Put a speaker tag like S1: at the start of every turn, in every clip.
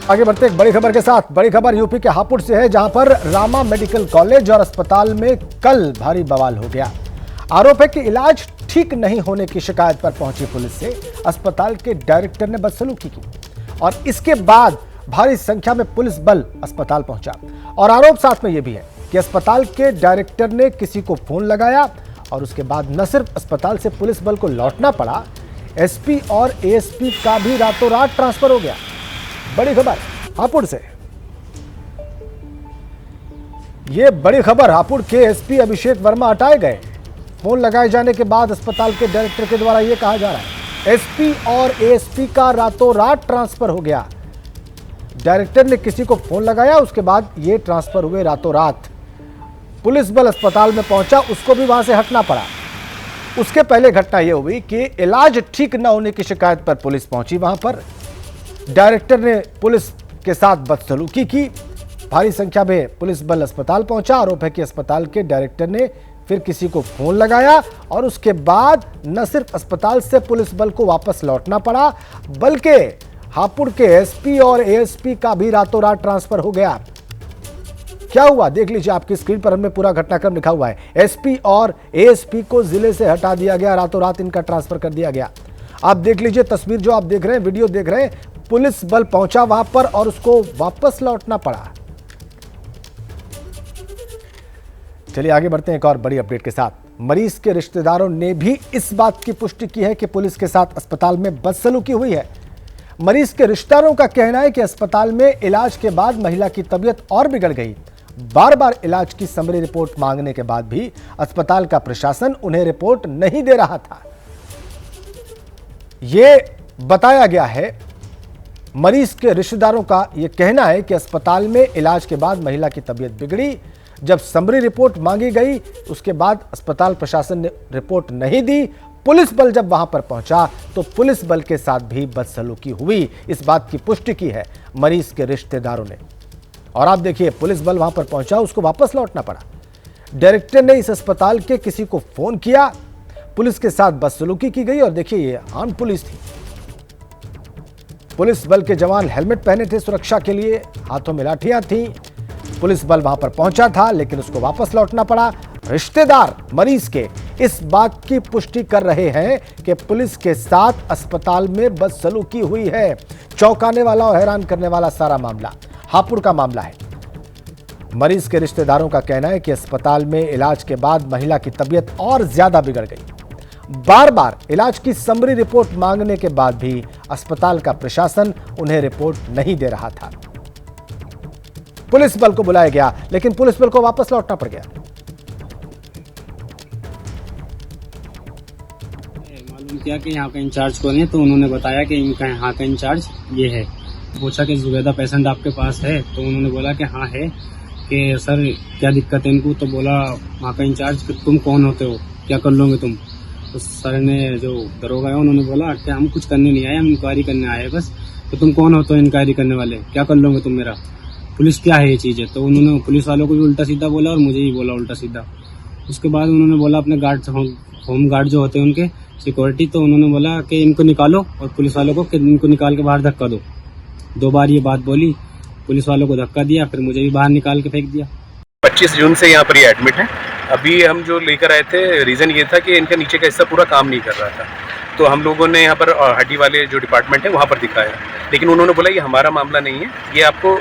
S1: आगे बढ़ते एक बड़ी खबर के साथ। बड़ी खबर यूपी के हापुड़ से है, जहां पर रामा मेडिकल कॉलेज और अस्पताल में कल भारी बवाल हो गया। आरोप है कि इलाज ठीक नहीं होने की शिकायत पर पहुंची पुलिस से अस्पताल के डायरेक्टर ने बदसलूकी की और इसके बाद भारी संख्या में पुलिस बल अस्पताल पहुंचा। और आरोप साथ में यह भी है कि अस्पताल के डायरेक्टर ने किसी को फोन लगाया और उसके बाद न सिर्फ अस्पताल से पुलिस बल को लौटना पड़ा, एसपी और एएसपी का भी रातों रात ट्रांसफर हो गया। बड़ी खबर हापुड़ से। यह बड़ी खबर, हापुड़ के एसपी अभिषेक वर्मा हटाए गए। फोन लगाए जाने के बाद अस्पताल के डायरेक्टर के द्वारा यह कहा जा रहा है एसपी और एएसपी का रातों रात ट्रांसफर हो गया। डायरेक्टर ने किसी को फोन लगाया, उसके बाद यह ट्रांसफर हुए रातों रात। पुलिस बल अस्पताल में पहुंचा, उसको भी वहां से हटना पड़ा। उसके पहले घटना यह हुई कि इलाज ठीक न होने की शिकायत पर पुलिस पहुंची। वहां पर डायरेक्टर ने पुलिस के साथ बदसलूकी की। भारी संख्या में पुलिस बल अस्पताल पहुंचा। आरोप है कि अस्पताल के डायरेक्टर ने फिर किसी को फोन लगाया और उसके बाद न सिर्फ अस्पताल से पुलिस बल को वापस लौटना पड़ा, बल्कि हापुड़ के एसपी और एएसपी का भी रातों रात ट्रांसफर हो गया। क्या हुआ देख लीजिए, आपकी स्क्रीन पर हमने पूरा घटनाक्रम लिखा हुआ है। एसपी और एएसपी को जिले से हटा दिया गया, रातों रात इनका ट्रांसफर कर दिया गया। आप देख लीजिए तस्वीर जो आप देख रहे हैं, वीडियो देख रहे हैं। पुलिस बल पहुंचा वहां पर और उसको वापस लौटना पड़ा। चलिए आगे बढ़ते हैं एक और बड़ी अपडेट के साथ। मरीज के रिश्तेदारों ने भी इस बात की पुष्टि की है कि पुलिस के साथ अस्पताल में बदसलूकी हुई है। मरीज के रिश्तेदारों का कहना है कि अस्पताल में इलाज के बाद महिला की तबीयत और बिगड़ गई। बार बार इलाज की समरी रिपोर्ट मांगने के बाद भी अस्पताल का प्रशासन उन्हें रिपोर्ट नहीं दे रहा था। यह बताया गया है, मरीज के रिश्तेदारों का यह कहना है कि अस्पताल में इलाज के बाद महिला की तबीयत बिगड़ी। जब समरी रिपोर्ट मांगी गई, उसके बाद अस्पताल प्रशासन ने रिपोर्ट नहीं दी। पुलिस बल जब वहां पर पहुंचा तो पुलिस बल के साथ भी बदसलूकी हुई। इस बात की पुष्टि की है मरीज के रिश्तेदारों ने। और आप देखिए, पुलिस बल वहां पर पहुंचा, उसको वापस लौटना पड़ा। डायरेक्टर ने इस अस्पताल के किसी को फोन किया, पुलिस के साथ बदसलूकी की गई। और देखिए, ये आर्म पुलिस थी। पुलिस बल के जवान हेलमेट पहने थे सुरक्षा के लिए, हाथों में लाठियां थी। पुलिस बल वहां पर पहुंचा था, लेकिन उसको वापस लौटना पड़ा। रिश्तेदार मरीज के इस बात की पुष्टि कर रहे हैं कि पुलिस के साथ अस्पताल में बदसलूकी हुई है। चौंकाने वाला और हैरान करने वाला सारा मामला हापुड़ का मामला है। मरीज के रिश्तेदारों का कहना है कि अस्पताल में इलाज के बाद महिला की तबीयत और ज्यादा बिगड़ गई। बार बार इलाज की समरी रिपोर्ट मांगने के बाद भी अस्पताल का प्रशासन उन्हें रिपोर्ट नहीं दे रहा था। पुलिस बल को बुलाया गया, लेकिन पुलिस बल को वापस लौटना पड़ गया।
S2: मालूम किया कि यहाँ का इंचार्ज कौन है, तो उन्होंने बताया कि इनका यहाँ का इंचार्ज ये है। पूछा कि जुबैदा पेशेंट आपके पास है, तो उन्होंने बोला कि हाँ है। कि सर क्या दिक्कत है इनको, तो बोला वहाँ का इंचार्ज कि तुम कौन होते हो, क्या कर लोगे तुम। तो सर ने, जो दरोगा है, उन्होंने बोला कि हम कुछ करने नहीं आए, हम इंक्वायरी करने आए बस। तो तुम कौन होते हो इंक्वायरी करने वाले, क्या कर लोगे तुम मेरा, पुलिस क्या है ये चीज़ है। तो उन्होंने पुलिस वालों को भी उल्टा सीधा बोला और मुझे ही बोला उल्टा सीधा। उसके बाद उन्होंने बोला अपने गार्ड, होम गार्ड जो होते हैं उनके सिक्योरिटी, तो उन्होंने बोला कि इनको निकालो और पुलिस वालों को कि इनको निकाल के बाहर धक्का दो। 2 बार ये बात बोली, पुलिस वालों को धक्का दिया, फिर मुझे भी बाहर निकाल के फेंक दिया।
S3: 25 जून से यहाँ पर ये एडमिट है। अभी हम जो लेकर आए थे, रीज़न ये था कि इनका नीचे का हिस्सा पूरा काम नहीं कर रहा था, तो हम लोगों ने यहाँ पर हड्डी वाले जो डिपार्टमेंट है वहाँ पर दिखाया, लेकिन उन्होंने बोला ये हमारा मामला नहीं है, ये आपको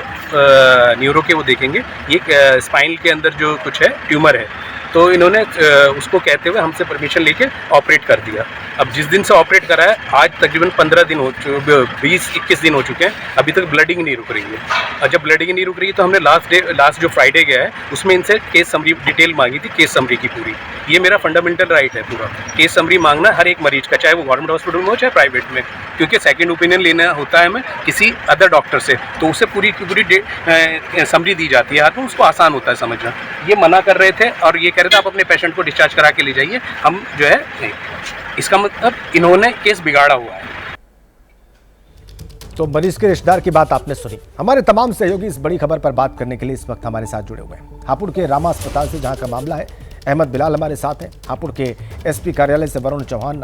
S3: न्यूरो के वो देखेंगे, ये स्पाइन के अंदर जो कुछ है ट्यूमर है। तो इन्होंने उसको कहते हुए हमसे परमिशन लेके ऑपरेट कर दिया। अब जिस दिन से ऑपरेट करा है, आज तकरीबन 15 दिन हो, 20-21 दिन हो चुके हैं, अभी तक ब्लडिंग नहीं रुक रही है। और जब ब्लडिंग नहीं रुक रही है तो हमने लास्ट जो फ्राइडे गया है उसमें इनसे केस समरी डिटेल मांगी थी, केस समरी की पूरी। ये मेरा फंडामेंटल राइट है पूरा, केस समरी मांगना हर एक मरीज का, चाहे वो गवर्नमेंट हॉस्पिटल में हो चाहे प्राइवेट में, क्योंकि सेकंड ओपिनियन लेना होता है हमें किसी अदर डॉक्टर से, तो उसे पूरी की पूरी समरी दी जाती है, हाथ में उसको आसान होता है समझना। ये मना कर रहे थे और ये कह रहे थे आप अपने पेशेंट को डिस्चार्ज करा के ले जाइए, हम जो है नहीं। इसका मतलब इन्होंने केस बिगाड़ा हुआ है।
S1: तो मरीज के रिश्तेदार की बात आपने सुनी। हमारे तमाम सहयोगी इस बड़ी खबर पर बात करने के लिए इस वक्त हमारे साथ जुड़े हुए हैं। हापुड़ के रामा अस्पताल से जहां का मामला है, अहमद बिलाल हमारे साथ हैं। हापुड़ के एसपी कार्यालय से वरुण चौहान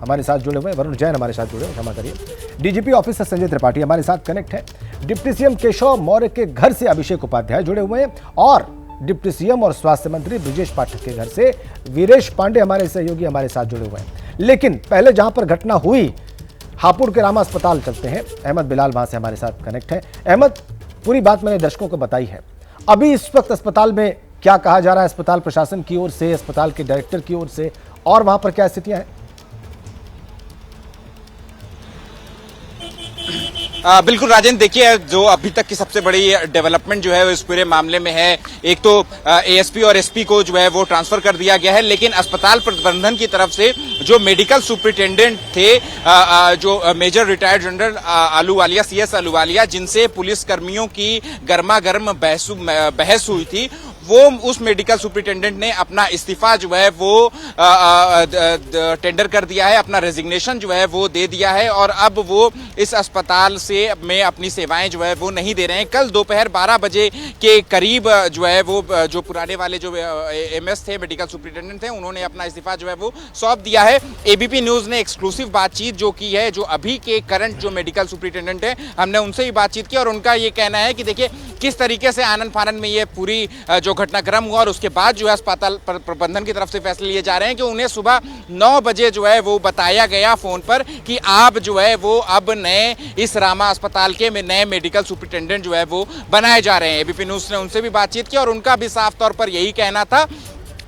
S1: हमारे साथ जुड़े हुए हैं, वरुण जैन हमारे साथ जुड़े हुए, क्षमा करिए। डीजीपी ऑफिस से संजय त्रिपाठी हमारे साथ कनेक्ट है। डिप्टी सीएम केशव मौर्य के घर से अभिषेक उपाध्याय जुड़े हुए हैं और डिप्टी सीएम और स्वास्थ्य मंत्री ब्रिजेश पाठक के घर से वीरेश पांडे हमारे सहयोगी हमारे साथ जुड़े हुए हैं। लेकिन पहले जहां पर घटना हुई हापुड़ के रामा अस्पताल चलते हैं। अहमद बिलाल वहां से हमारे साथ कनेक्ट है। अहमद, पूरी बात मैंने दर्शकों को बताई है। अभी इस वक्त अस्पताल में क्या कहा जा रहा है, अस्पताल प्रशासन की ओर से, अस्पताल के डायरेक्टर की ओर से, और वहां पर क्या स्थितियां हैं?
S4: बिल्कुल राजेंद्र, देखिए जो अभी तक की सबसे बड़ी डेवलपमेंट जो है वो इस पूरे मामले में है, एक तो एएसपी और एसपी को जो है वो ट्रांसफर कर दिया गया है, लेकिन अस्पताल प्रबंधन की तरफ से जो मेडिकल सुपरिटेंडेंट थे, जो major retired general Ahluwalia, CS Ahluwalia, जिनसे पुलिस कर्मियों की गर्मा गर्म बहस हुई थी, वो उस मेडिकल सुपरिटेंडेंट ने अपना इस्तीफा जो है वो टेंडर कर दिया है, अपना रेजिग्नेशन जो है वो दे दिया है और अब वो इस अस्पताल से में अपनी सेवाएं जो है वो नहीं दे रहे हैं। कल दोपहर 12 बजे के करीब जो है वो जो पुराने वाले जो एमएस थे, मेडिकल सुपरिटेंडेंट थे, उन्होंने अपना इस्तीफा जो है वो सौंप दिया है। एबीपी न्यूज ने एक्सक्लूसिव बातचीत जो की है, जो अभी के करंट जो मेडिकल सुपरिटेंडेंट है, हमने उनसे ही बातचीत की और उनका ये कहना है कि देखिए किस तरीके से आनन फानन में ये पूरी जो घटनाक्रम हुआ और उसके बाद जो है अस्पताल प्रबंधन की तरफ से फैसले लिए जा रहे हैं कि उन्हें सुबह 9 बजे जो है वो बताया गया फोन पर कि आप जो है वो अब नए इस रामा अस्पताल के नए मेडिकल सुपरिटेंडेंट जो है वो बनाए जा रहे हैं। एबीपी न्यूज ने उनसे भी बातचीत की और उनका भी साफ तौर पर यही कहना था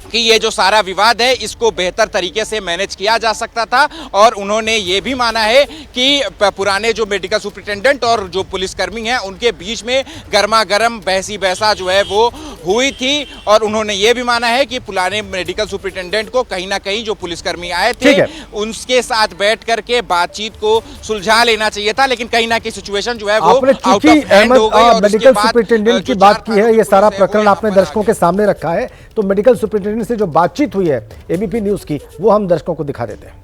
S4: कि ये जो सारा विवाद है इसको बेहतर तरीके से मैनेज किया जा सकता था और उन्होंने ये भी माना है कि पुराने जो मेडिकल सुपरिटेंडेंट और जो पुलिसकर्मी हैं उनके बीच में गर्मा गर्म बहसा जो है वो हुई थी और उन्होंने ये भी माना है कि पुराने मेडिकल सुपरिटेंडेंट को कहीं ना कहीं जो पुलिसकर्मी आए थे उनके साथ बैठ करके बातचीत को सुलझा लेना चाहिए था, लेकिन कहीं ना कहीं सिचुएशन जो है वो आउट ऑफ हैंड हो गई।
S1: मेडिकल सुपरिटेंडेंट की बात की है, ये सारा प्रकरण आपने दर्शकों के सामने रखा है, तो मेडिकल सुपरिटेंडेंट से जो बातचीत हुई है एबीपी न्यूज की, वो हम दर्शकों को दिखा देते हैं।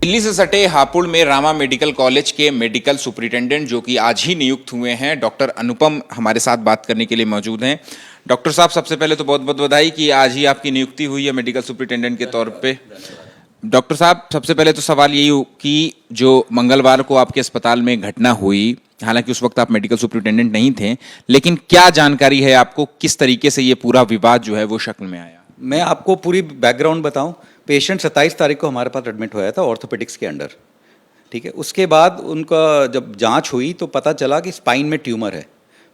S4: दिल्ली से सटे हापुड़ में रामा मेडिकल कॉलेज के मेडिकल सुपरिटेंडेंट जो कि आज ही नियुक्त हुए हैं, डॉक्टर अनुपम हमारे साथ बात करने के लिए मौजूद हैं। डॉक्टर साहब, सबसे पहले तो बहुत बहुत बधाई कि आज ही आपकी नियुक्ति हुई है मेडिकल सुपरिटेंडेंट के तौर पे। डॉक्टर साहब, सबसे पहले तो सवाल यही हो कि जो मंगलवार को आपके अस्पताल में घटना हुई, हालांकि उस वक्त आप मेडिकल सुपरिटेंडेंट नहीं थे, लेकिन क्या जानकारी है आपको, किस तरीके से ये पूरा विवाद जो है वो शक्ल में आया?
S5: मैं आपको पूरी बैकग्राउंड बताऊं। पेशेंट 27 तारीख को हमारे पास एडमिट हुआ था ऑर्थोपेडिक्स के अंडर, ठीक है। उसके बाद उनका जब जांच हुई तो पता चला कि स्पाइन में ट्यूमर है।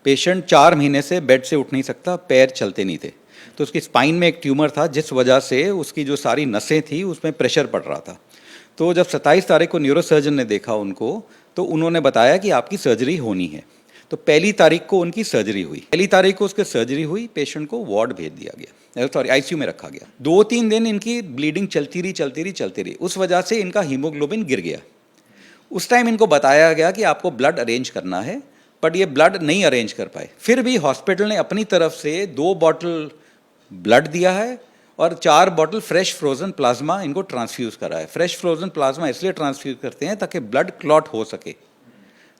S5: पेशेंट 4 महीने से बेड से उठ नहीं सकता, पैर चलते नहीं थे, तो उसकी स्पाइन में एक ट्यूमर था जिस वजह से उसकी जो सारी नसें थी उसमें प्रेशर पड़ रहा था। तो जब 27 तारीख को न्यूरोसर्जन ने देखा उनको, तो उन्होंने बताया कि आपकी सर्जरी होनी है। तो 1 तारीख को उनकी सर्जरी हुई। 1 तारीख को उसकी सर्जरी हुई, पेशेंट को वार्ड भेज दिया गया, सॉरी आईसीयू में रखा गया। 2-3 दिन इनकी ब्लीडिंग चलती रही। उस वजह से इनका हीमोग्लोबिन गिर गया। उस टाइम इनको बताया गया कि आपको ब्लड अरेंज करना है, बट ये ब्लड नहीं अरेंज कर पाए। फिर भी हॉस्पिटल ने अपनी तरफ से 2 बॉटल ब्लड दिया है और 4 बॉटल फ्रेश फ्रोजन प्लाज्मा इनको ट्रांसफ्यूज करा है। फ्रेश फ्रोजन प्लाज्मा इसलिए ट्रांसफ्यूज करते हैं ताकि ब्लड क्लॉट हो सके।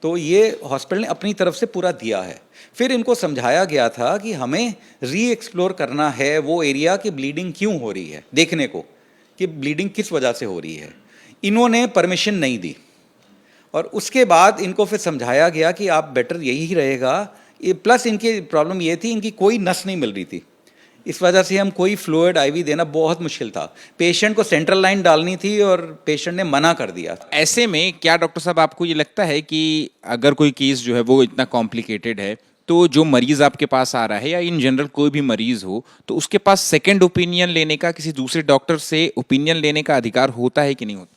S5: तो ये हॉस्पिटल ने अपनी तरफ से पूरा दिया है। फिर इनको समझाया गया था कि हमें री एक्सप्लोर करना है वो एरिया कि ब्लीडिंग क्यों हो रही है, देखने को कि ब्लीडिंग किस वजह से हो रही है। इन्होंने परमिशन नहीं दी और उसके बाद इनको फिर समझाया गया कि आप बेटर यही रहेगा। प्लस इनकी प्रॉब्लम ये थी, इनकी कोई नस नहीं मिल रही थी, इस वजह से हम कोई फ्लूइड आईवी देना बहुत मुश्किल था। पेशेंट को सेंट्रल लाइन डालनी थी और पेशेंट ने मना कर दिया।
S4: ऐसे में क्या डॉक्टर साहब आपको ये लगता है कि अगर कोई केस जो है वो इतना कॉम्प्लिकेटेड है, तो जो मरीज आपके पास आ रहा है या इन जनरल कोई भी मरीज हो, तो उसके पास सेकंड ओपिनियन लेने का, किसी दूसरे डॉक्टर से ओपिनियन लेने का अधिकार होता है कि नहीं होता?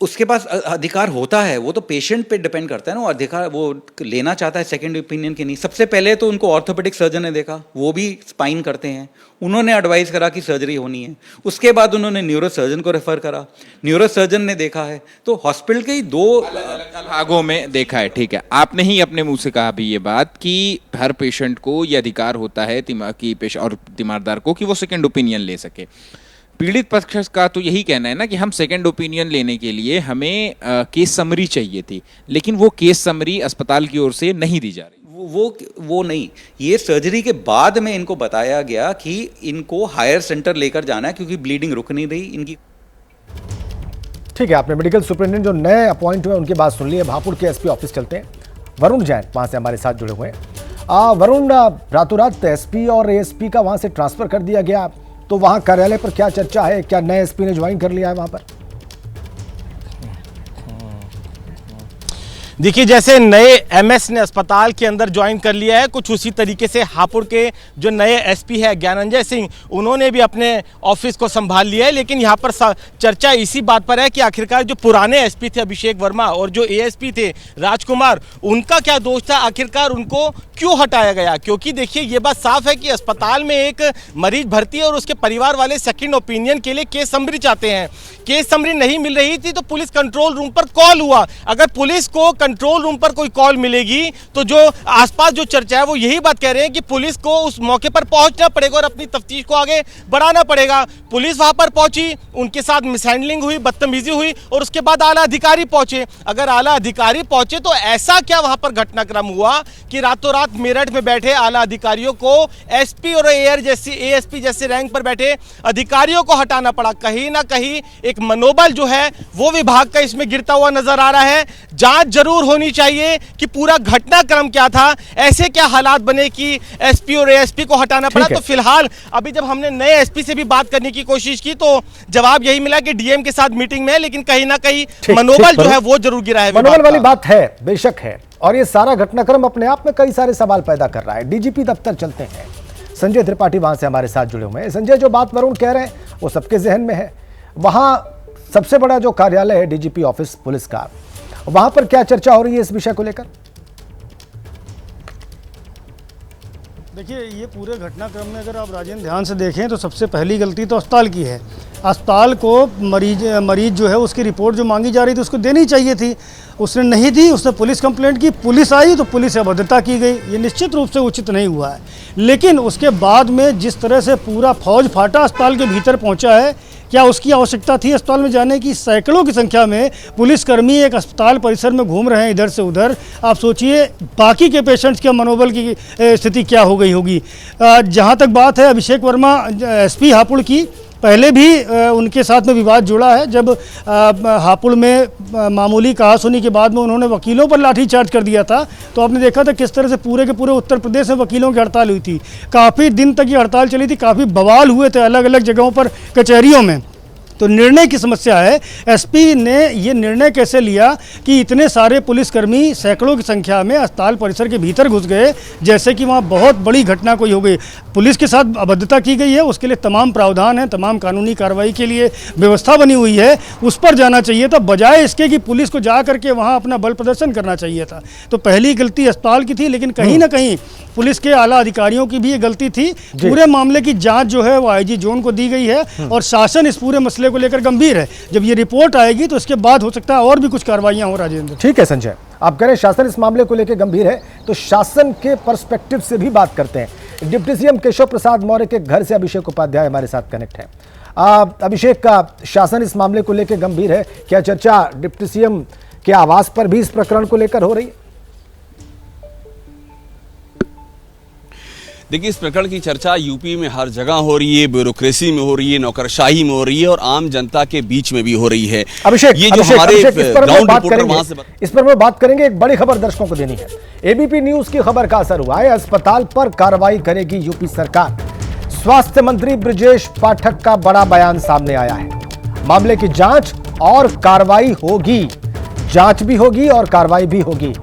S5: उसके पास अधिकार होता है, वो तो पेशेंट पे डिपेंड करता है ना, वो अधिकार वो लेना चाहता है सेकंड ओपिनियन के नहीं। सबसे पहले तो उनको ऑर्थोपेडिक सर्जन ने देखा, वो भी स्पाइन करते हैं, उन्होंने एडवाइस करा कि सर्जरी होनी है। उसके बाद उन्होंने न्यूरो सर्जन को रेफर करा, न्यूरो सर्जन ने देखा है। तो हॉस्पिटल के ही 2
S4: भागों में देखा है, ठीक है। आपने ही अपने मुंह से कहा भी ये बात कि हर पेशेंट को ये अधिकार होता है और तीमारदार को कि वो सेकेंड ओपिनियन ले सके। पीड़ित पक्ष का तो यही कहना है ना कि हम सेकंड ओपिनियन लेने के लिए हमें केस समरी चाहिए थी, लेकिन वो केस समरी अस्पताल की ओर से नहीं दी जा रही।
S5: वो नहीं, ये सर्जरी के बाद में इनको बताया गया कि इनको हायर सेंटर लेकर जाना है क्योंकि ब्लीडिंग रुक नहीं रही इनकी।
S1: ठीक है, आपने मेडिकल सुपरिटेंडेंट जो नए अपॉइंट हुए उनकी बात सुन ली है। हापुड़ के एसपी ऑफिस चलते हैं। वरुण जैन वहां से हमारे साथ जुड़े हुए हैं। वरुण, रातों रात एसपी और एएसपी का वहां से ट्रांसफर कर दिया गया, तो वहां कार्यालय पर क्या चर्चा है? क्या नए एसपी ने ज्वाइन कर लिया है वहां पर?
S6: देखिए, जैसे नए एमएस ने अस्पताल के अंदर ज्वाइन कर लिया है, कुछ उसी तरीके से हापुड़ के जो नए एसपी है ज्ञानंजय सिंह, उन्होंने भी अपने ऑफिस को संभाल लिया है। लेकिन यहाँ पर चर्चा इसी बात पर है कि आखिरकार जो पुराने एसपी थे अभिषेक वर्मा और जो एएसपी थे राजकुमार, उनका क्या दोष था? आखिरकार उनको क्यों हटाया गया? क्योंकि देखिए, ये बात साफ है कि अस्पताल में एक मरीज भर्ती है और उसके परिवार वाले सेकेंड ओपिनियन के लिए केस समरी चाहते हैं। केस समरी नहीं मिल रही थी तो पुलिस कंट्रोल रूम पर कॉल हुआ। अगर पुलिस को कंट्रोल रूम पर कोई कॉल मिलेगी तो जो आसपास जो चर्चा है वो यही बात कह रहे हैं कि पुलिस को उस मौके पर पहुंचना पड़ेगा और अपनी तफ्तीश को आगे बढ़ाना पड़ेगा। पुलिस वहां पर पहुंची, उनके साथ मिसहैंडलिंग हुई, बदतमीजी हुई और उसके बाद आला अधिकारी पहुंचे। अगर आला अधिकारी पहुंचे तो ऐसा क्या वहां पर घटनाक्रम हुआ कि रातों रात मेरठ में बैठे आला अधिकारियों को एसपी और एएसपी जैसे रैंक पर बैठे अधिकारियों को हटाना पड़ा? कहीं ना कहीं एक मनोबल जो है वो विभाग का इसमें गिरता हुआ नजर आ रहा है। जांच जरूर होनी चाहिए कि पूरा घटनाक्रम क्या था, ऐसे क्या हालात बने कि एसपी और एएसपी को हटाना पड़ा। तो फिलहाल अभी जब हमने नए एसपी से भी बात करने की कोशिश की तो जवाब यही मिला कि डीएम के साथ मीटिंग में है, लेकिन कहीं ना कहीं मनोबल जो है वो जरूर गिरा है।
S1: मनोबल वाली बात है, बेशक है, और ये सारा घटनाक्रम अपने आप में कई सारे सवाल पैदा कर रहा है। डीजीपी दफ्तर चलते हैं। संजय त्रिपाठी वहां से हमारे साथ जुड़े हुए हैं। संजय, जो बात वरुण कह रहे हैं वो सबके जहन में है। वहां सबसे बड़ा जो कार्यालय है डीजीपी ऑफिस पुलिस का, वहां पर क्या चर्चा हो रही है इस विषय को लेकर?
S7: देखिए, ये पूरे घटनाक्रम में अगर आप राजेंद्र ध्यान से देखें तो सबसे पहली गलती तो अस्पताल की है। अस्पताल को मरीज जो है उसकी रिपोर्ट जो मांगी जा रही थी उसको देनी चाहिए थी, उसने नहीं दी। उसने पुलिस कंप्लेंट की, पुलिस आई तो पुलिस से अभद्रता की गई। ये निश्चित रूप से उचित नहीं हुआ है। लेकिन उसके बाद में जिस तरह से पूरा फौज फाटा अस्पताल के भीतर पहुंचा है, क्या उसकी आवश्यकता थी अस्पताल में जाने की? सैकड़ों की संख्या में पुलिसकर्मी एक अस्पताल परिसर में घूम रहे हैं इधर से उधर। आप सोचिए बाकी के पेशेंट्स के मनोबल की स्थिति क्या हो गई होगी। जहां तक बात है अभिषेक वर्मा एसपी हापुड़ की, पहले भी उनके साथ में विवाद जुड़ा है। जब हापुड़ में मामूली कहासुनी के बाद में उन्होंने वकीलों पर लाठीचार्ज कर दिया था, तो आपने देखा था किस तरह से पूरे के पूरे उत्तर प्रदेश में वकीलों की हड़ताल हुई थी। काफ़ी दिन तक ये हड़ताल चली थी, काफ़ी बवाल हुए थे अलग अलग जगहों पर, कचहरियों में। तो निर्णय की समस्या है। एसपी ने ये निर्णय कैसे लिया कि इतने सारे पुलिसकर्मी सैकड़ों की संख्या में अस्पताल परिसर के भीतर घुस गए, जैसे कि वहाँ बहुत बड़ी घटना कोई हो गई। पुलिस के साथ अभद्रता की गई है, उसके लिए तमाम प्रावधान हैं, तमाम कानूनी कार्रवाई के लिए व्यवस्था बनी हुई है। उस पर जाना चाहिए था, बजाय इसके कि पुलिस को जा करके वहाँ अपना बल प्रदर्शन करना चाहिए था। तो पहली गलती अस्पताल की थी, लेकिन कहीं ना कहीं पुलिस के आला अधिकारियों की भी ये गलती थी। पूरे मामले की जांच जो है वो आईजी जोन को दी गई है और शासन इस पूरे मसले को लेकर गंभीर है। जब ये रिपोर्ट आएगी तो इसके बाद हो सकता है और भी कुछ कार्रवाइयां हो। राजेंद्र,
S1: ठीक है संजय, आप कह रहे हैं शासन इस मामले को लेकर गंभीर है, तो शासन के पर्सपेक्टिव से भी बात करते हैं। डिप्टी सीएम केशव प्रसाद मौर्य के घर से अभिषेक उपाध्याय हमारे साथ कनेक्ट है। अभिषेक, का शासन इस मामले को लेकर गंभीर है, क्या चर्चा डिप्टी सीएम के आवास पर भी इस प्रकरण को लेकर हो रही है?
S8: देखिए, इस प्रकरण की चर्चा यूपी में हर जगह हो रही है, ब्यूरोक्रेसी में हो रही है, नौकरशाही में हो रही है और आम जनता के बीच में भी हो रही है।
S1: अभिषेक,
S8: ये जो हमारे ग्राउंड रिपोर्टर वहां से
S1: इस पर मैं बात करेंगे। एक बड़ी खबर दर्शकों को देनी है। एबीपी न्यूज की खबर का असर हुआ है। अस्पताल पर कार्रवाई करेगी यूपी सरकार। स्वास्थ्य मंत्री ब्रजेश पाठक का बड़ा बयान सामने आया है। मामले की जांच और कार्रवाई होगी, जांच भी होगी और कार्रवाई भी होगी।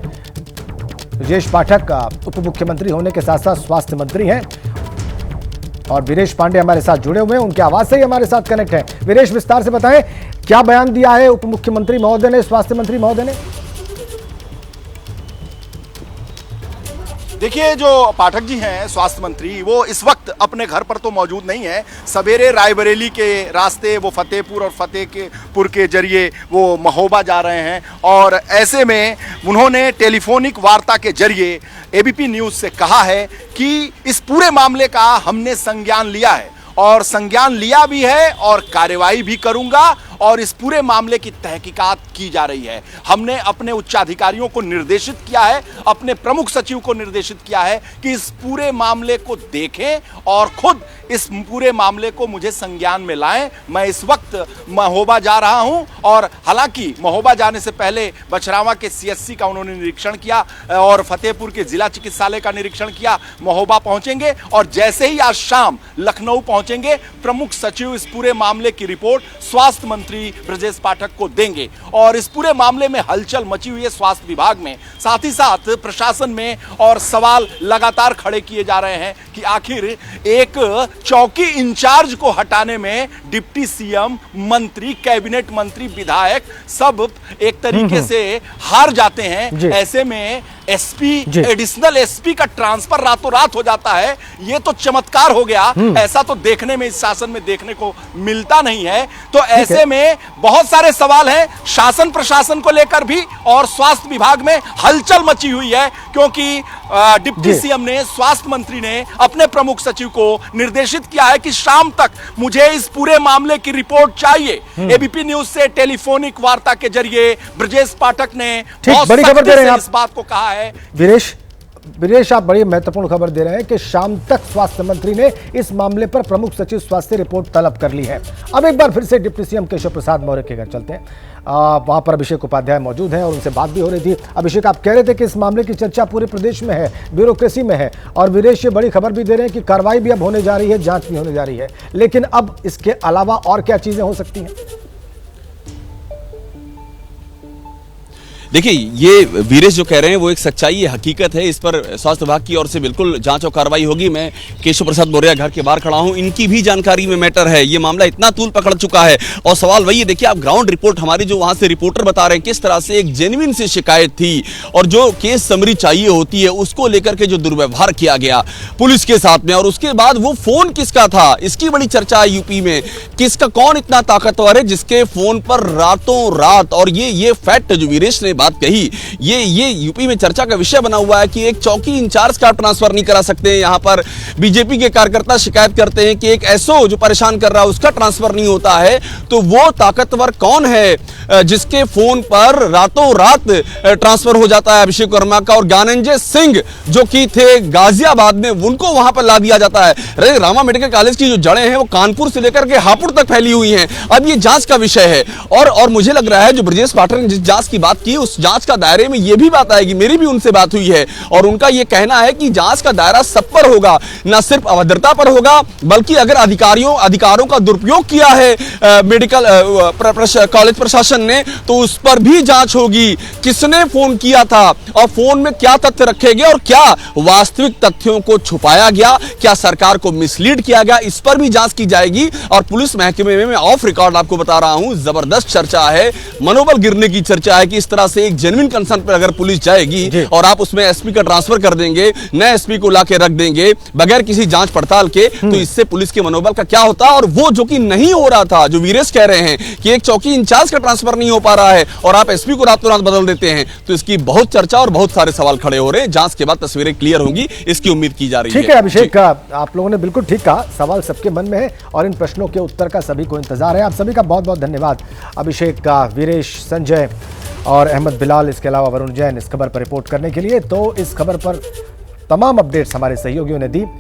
S1: ब्रजेश पाठक उप मुख्यमंत्री होने के साथ साथ स्वास्थ्य मंत्री हैं और वीरेश पांडे हमारे साथ जुड़े हुए हैं, उनके आवाज से ही हमारे साथ कनेक्ट है। वीरेश, विस्तार से बताएं क्या बयान दिया है उप मुख्यमंत्री महोदय ने, स्वास्थ्य मंत्री महोदय ने?
S9: देखिए, जो पाठक जी हैं स्वास्थ्य मंत्री, वो इस वक्त अपने घर पर तो मौजूद नहीं है। सवेरे रायबरेली के रास्ते वो फतेहपुर और फतेहपुर के जरिए वो महोबा जा रहे हैं और ऐसे में उन्होंने टेलीफोनिक वार्ता के जरिए एबीपी न्यूज़ से कहा है कि इस पूरे मामले का हमने संज्ञान लिया है और संज्ञान लिया भी है और कार्रवाई भी करूंगा और इस पूरे मामले की तहकीकात की जा रही है। हमने अपने उच्चाधिकारियों को निर्देशित किया है, अपने प्रमुख सचिव को निर्देशित किया है कि इस पूरे मामले को देखें और खुद इस पूरे मामले को मुझे संज्ञान में लाएं। मैं इस वक्त महोबा जा रहा हूं और हालांकि महोबा जाने से पहले बछरावा के सीएससी का उन्होंने निरीक्षण किया और फतेहपुर के जिला चिकित्सालय का निरीक्षण किया। महोबा पहुंचेंगे और जैसे ही आज शाम लखनऊ पहुंचेंगे, प्रमुख सचिव इस पूरे मामले की रिपोर्ट स्वास्थ्य मंत्री ब्रजेश पाठक को देंगे और इस पूरे मामले में हलचल मची हुई है स्वास्थ्य विभाग में, साथ ही साथ प्रशासन में, और सवाल लगातार खड़े किए जा रहे हैं कि आखिर एक चौकी इंचार्ज को हटाने में डिप्टी सीएम, मंत्री, कैबिनेट मंत्री, विधायक सब एक तरीके से हार जाते हैं। ऐसे में एसपी, एडिशनल एसपी का ट्रांसफर रातों रात हो जाता है। ये तो चमत्कार हो गया, ऐसा तो देखने में इस शासन में देखने को मिलता नहीं है। तो ऐसे में बहुत सारे सवाल हैं शासन प्रशासन को लेकर भी, और स्वास्थ्य विभाग में हलचल मची हुई है क्योंकि डिप्टी सीएम ने, स्वास्थ्य मंत्री ने अपने प्रमुख सचिव को निर्देशित किया है कि शाम तक मुझे इस पूरे मामले की रिपोर्ट चाहिए। एबीपी न्यूज से टेलीफोनिक वार्ता के जरिए ब्रजेश पाठक ने बहुत
S1: बड़ी खबर दे रहे हैं
S9: इस बात को कहा है।
S1: वीरेश, आप बड़ी महत्वपूर्ण खबर दे रहे हैं कि शाम तक स्वास्थ्य मंत्री ने इस मामले पर प्रमुख सचिव स्वास्थ्य रिपोर्ट तलब कर ली है। अब एक बार फिर से डिप्टी सीएम केशव प्रसाद मौर्य के घर चलते हैं। वहां पर अभिषेक उपाध्याय मौजूद हैं और उनसे बात भी हो रही थी। अभिषेक, आप कह रहे थे कि इस मामले की चर्चा पूरे प्रदेश में है, ब्यूरोक्रेसी में है, और वीरेश ये बड़ी खबर भी दे रहे हैं कि कार्रवाई भी अब होने जा रही है, जांच भी होने जा रही है। लेकिन अब इसके अलावा और क्या चीजें हो सकती हैं?
S8: देखिए, ये वीरेश जो कह रहे हैं वो एक सच्चाई है, हकीकत है। इस पर स्वास्थ्य विभाग की ओर से बिल्कुल जांच और कार्रवाई होगी। मैं केशव प्रसाद मौर्य घर के बाहर खड़ा हूं, इनकी भी जानकारी में मैटर है। ये मामला इतना तूल पकड़ चुका है और सवाल वही है, देखिए आप ग्राउंड रिपोर्ट हमारी जो वहां से रिपोर्टर बता रहे हैं किस तरह से एक जेन्युइन सी शिकायत थी और जो केस समरी चाहिए होती है उसको लेकर के जो दुर्व्यवहार किया गया पुलिस के साथ में, और उसके बाद वो फोन किसका था, इसकी बड़ी चर्चा है यूपी में। किसका, कौन इतना ताकतवर है जिसके फोन पर रातों रात, और ये फैक्ट जो वीरेश ने बात कही, ये यूपी में चर्चा का विषय बना हुआ है कि एक चौकी इंचार्ज का ट्रांसफर नहीं करा सकते। यहां पर बीजेपी के कार्यकर्ता शिकायत करते हैं कि एक एसओ जो परेशान कर रहा है उसका ट्रांसफर नहीं होता है। तो वो ताकतवर कौन है जिसके फोन पर रातों रात ट्रांसफर हो जाता है अभिषेक वर्मा का, और ज्ञानंजय सिंह जो कि थे गाजियाबाद में, उनको वहां पर ला दिया जाता है। रामा मेडिकल कॉलेज की जो जड़ें हैं वो कानपुर से लेकर के हापुड़ तक फैली हुई हैं। अब ये जांच का विषय है और मुझे लग रहा है जो ब्रजेश पाठक ने जिस जांच की बात की उस जांच का दायरे में ये भी बात आएगी। मेरी भी उनसे बात हुई है और उनका ये कहना है कि जांच का दायरा सब पर होगा, न सिर्फ अभद्रता पर होगा, बल्कि अगर अधिकारों का दुरुपयोग किया है मेडिकल कॉलेज प्रशासन ने तो उस पर भी जांच होगी। किसने फोन किया था और फोन में क्या तथ्य रखे गए और क्या वास्तविक तथ्यों को छुपाया गया, क्या सरकार को मिसलीड किया गया, इस पर भी जांच की जाएगी। और पुलिस महकमे में मैं ऑफ रिकॉर्ड आपको बता रहा हूं जबरदस्त चर्चा है, मनोबल गिरने की चर्चा है कि इस तरह से एक जेन्युइन कंसर्न पर अगर पुलिस जाएगी और आप उसमें एसपी का ट्रांसफर कर देंगे, नए एसपी को लाके रख देंगे बगैर किसी जांच पड़ताल के, तो इससे पुलिस के मनोबल का क्या होता है। और वो जो कि नहीं हो रहा था, जो वीरेश कह रहे हैं कि एक चौकी इंचार्ज का ट्रांसफर नहीं हो पा रहा है और आप एसपी को रातों रात बदल देते हैं, तो इसकी बहुत चर्चा और बहुत सारे सवाल खड़े हो रहे हैं। जांच के बाद तस्वीरें क्लियर होंगी, इसकी उम्मीद की जा रही है।
S1: ठीक है अभिषेक, आप लोगों ने बिल्कुल ठीक कहा, सवाल सबके मन में है और इन प्रश्नों के उत्तर का सभी को इंतजार है। आप सभी का बहुत बहुत धन्यवाद। अभिषेक का, वीरेश, संजय और अहमद बिलाल, इसके अलावा वरुण जैन इस खबर पर रिपोर्ट करने के लिए। तो इस खबर पर तमाम अपडेट्स हमारे सहयोगियों ने दी।